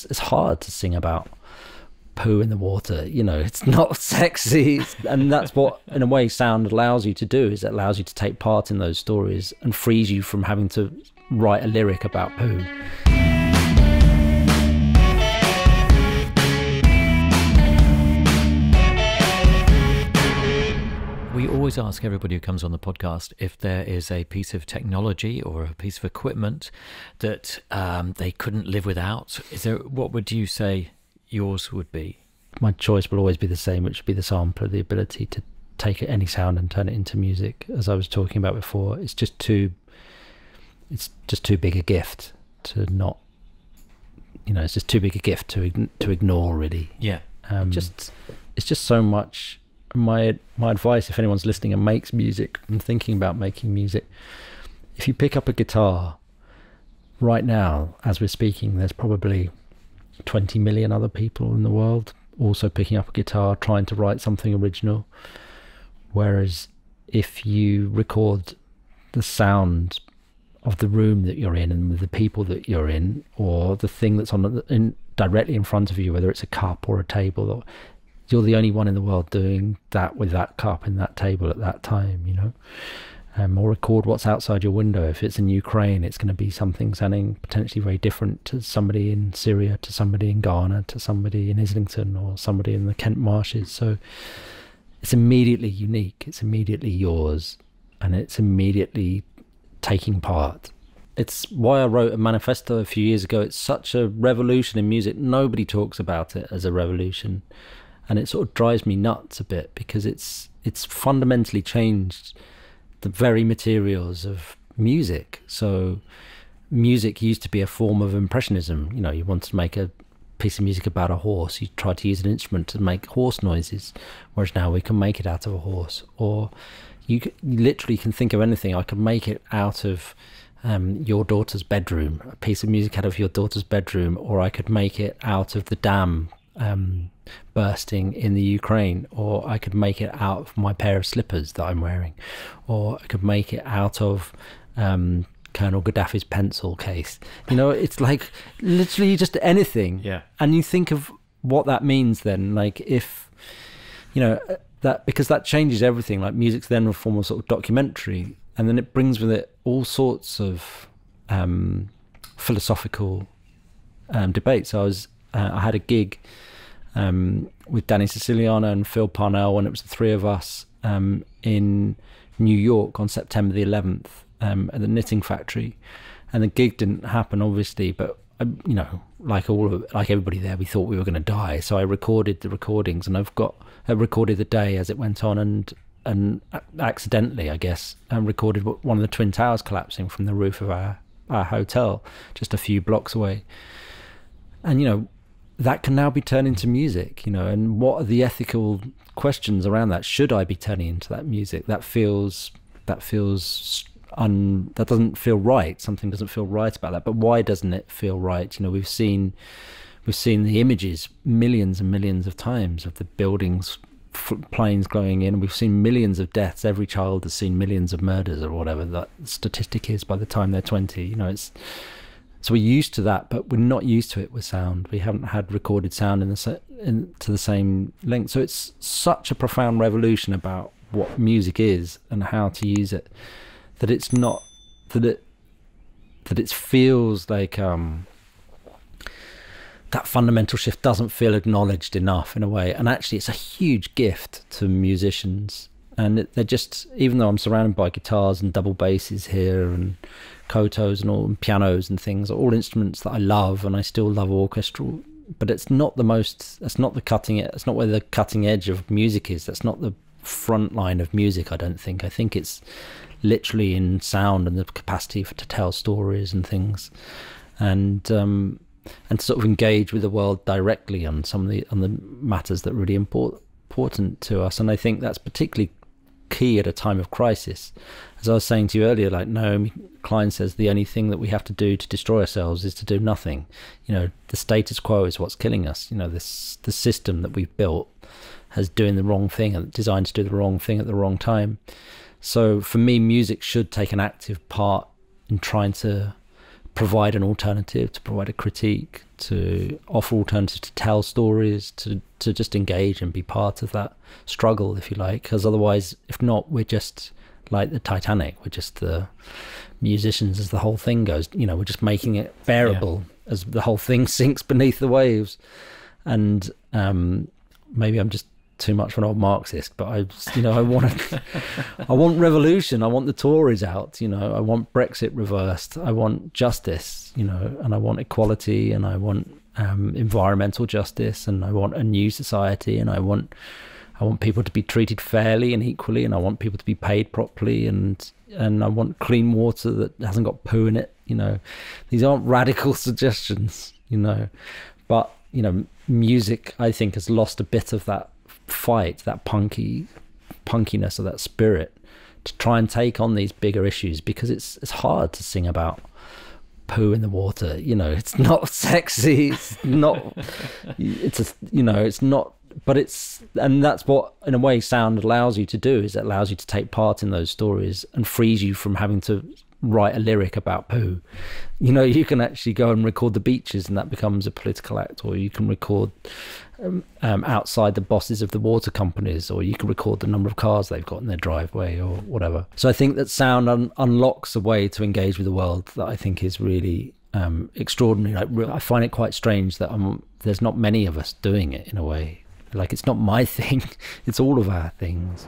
it's hard to sing about poo in the water, you know. It's not sexy, and that's what in a way sound allows you to do, is it allows you to take part in those stories and frees you from having to write a lyric about poo. We always ask everybody who comes on the podcast if there is a piece of technology or a piece of equipment that they couldn't live without. What would you say yours would be? My choice will always be the same, which would be the sampler, the ability to take any sound and turn it into music. As I was talking about before, it's just too big a gift to not, you know, it's just too big a gift to ignore, really. Yeah. It's just so much. My advice, if anyone's listening and makes music and thinking about making music, if you pick up a guitar right now, as we're speaking, there's probably 20 million other people in the world also picking up a guitar, trying to write something original. Whereas if you record the sound of the room that you're in and the people that you're in, or the thing that's directly in front of you, whether it's a cup or a table, or you're the only one in the world doing that with that cup and that table at that time, you know. Or record what's outside your window. If it's in Ukraine, it's going to be something sounding potentially very different to somebody in Syria, to somebody in Ghana, to somebody in Islington, or somebody in the Kent marshes. So it's immediately unique, it's immediately yours, and it's immediately taking part. It's why I wrote a manifesto a few years ago. It's such a revolution in music. Nobody talks about it as a revolution. And it sort of drives me nuts a bit, because it's fundamentally changed the very materials of music. So music used to be a form of impressionism. You know, you wanted to make a piece of music about a horse, you tried to use an instrument to make horse noises, whereas now we can make it out of a horse. Or you literally can think of anything. I could make it out of your daughter's bedroom, a piece of music out of your daughter's bedroom, or I could make it out of the dam bursting in the Ukraine, or I could make it out of my pair of slippers that I'm wearing, or I could make it out of Colonel Gaddafi's pencil case. You know, it's like literally just anything. Yeah. And you think of what that means then, like, if, you know, that, because that changes everything. Like, music's then a form of sort of documentary, and then it brings with it all sorts of philosophical debates. So I had a gig with Danny Siciliano and Phil Parnell, and it was the three of us in New York on September the 11th at the Knitting Factory, and the gig didn't happen, obviously, but you know, like everybody there, we thought we were going to die. So I recorded the recordings, and I recorded the day as it went on, and accidentally, I guess, recorded one of the Twin Towers collapsing from the roof of our hotel just a few blocks away. And you know, that can now be turned into music, you know. And what are the ethical questions around that? Should I be turning into that music? That doesn't feel right. Something doesn't feel right about that. But why doesn't it feel right? You know, we've seen the images millions and millions of times of the buildings, planes going in. We've seen millions of deaths. Every child has seen millions of murders, or whatever that statistic is by the time they're 20. You know, so we're used to that, but we're not used to it with sound. We haven't had recorded sound to the same length. So it's such a profound revolution about what music is and how to use it, that it's not that it feels like that fundamental shift doesn't feel acknowledged enough in a way. And actually, it's a huge gift to musicians. And they're just, even though I'm surrounded by guitars and double basses here and kotos and pianos and things, all instruments that I love, and I still love orchestral, but it's not that's not where the cutting edge of music is. That's not the front line of music, I don't think. I think it's literally in sound and the capacity to tell stories and things, and to sort of engage with the world directly on some of the matters that are really important to us. And I think that's particularly key at a time of crisis. As I was saying to you earlier, like Naomi Klein says, the only thing that we have to do to destroy ourselves is to do nothing. You know, the status quo is what's killing us. You know, the system that we've built has doing the wrong thing and designed to do the wrong thing at the wrong time. So for me, music should take an active part in trying to provide an alternative, to provide a critique, to offer alternatives, to tell stories, to just engage and be part of that struggle, if you like. Because otherwise, if not, we're just like the Titanic. We're just the musicians as the whole thing goes. You know, we're just making it bearable as the whole thing sinks beneath the waves. And maybe I'm just too much of an old Marxist, but I want revolution. I want the Tories out, I want Brexit reversed. I want justice, and I want equality, and I want environmental justice, and I want a new society, and I want people to be treated fairly and equally, and I want people to be paid properly, and I want clean water that hasn't got poo in it. These aren't radical suggestions, but music, I think, has lost a bit of that fight, that punkiness, or that spirit to try and take on these bigger issues, because it's hard to sing about poo in the water. It's not sexy, it's not it's not, but and that's what in a way sound allows you to do, is it allows you to take part in those stories and frees you from having to write a lyric about poo. You can actually go and record the beaches, and that becomes a political act, or you can record outside the bosses of the water companies, or you can record the number of cars they've got in their driveway, or whatever. So I think that sound unlocks a way to engage with the world that I think is really extraordinary. I find it quite strange that there's not many of us doing it, in a way. Like, it's not my thing, it's all of our things.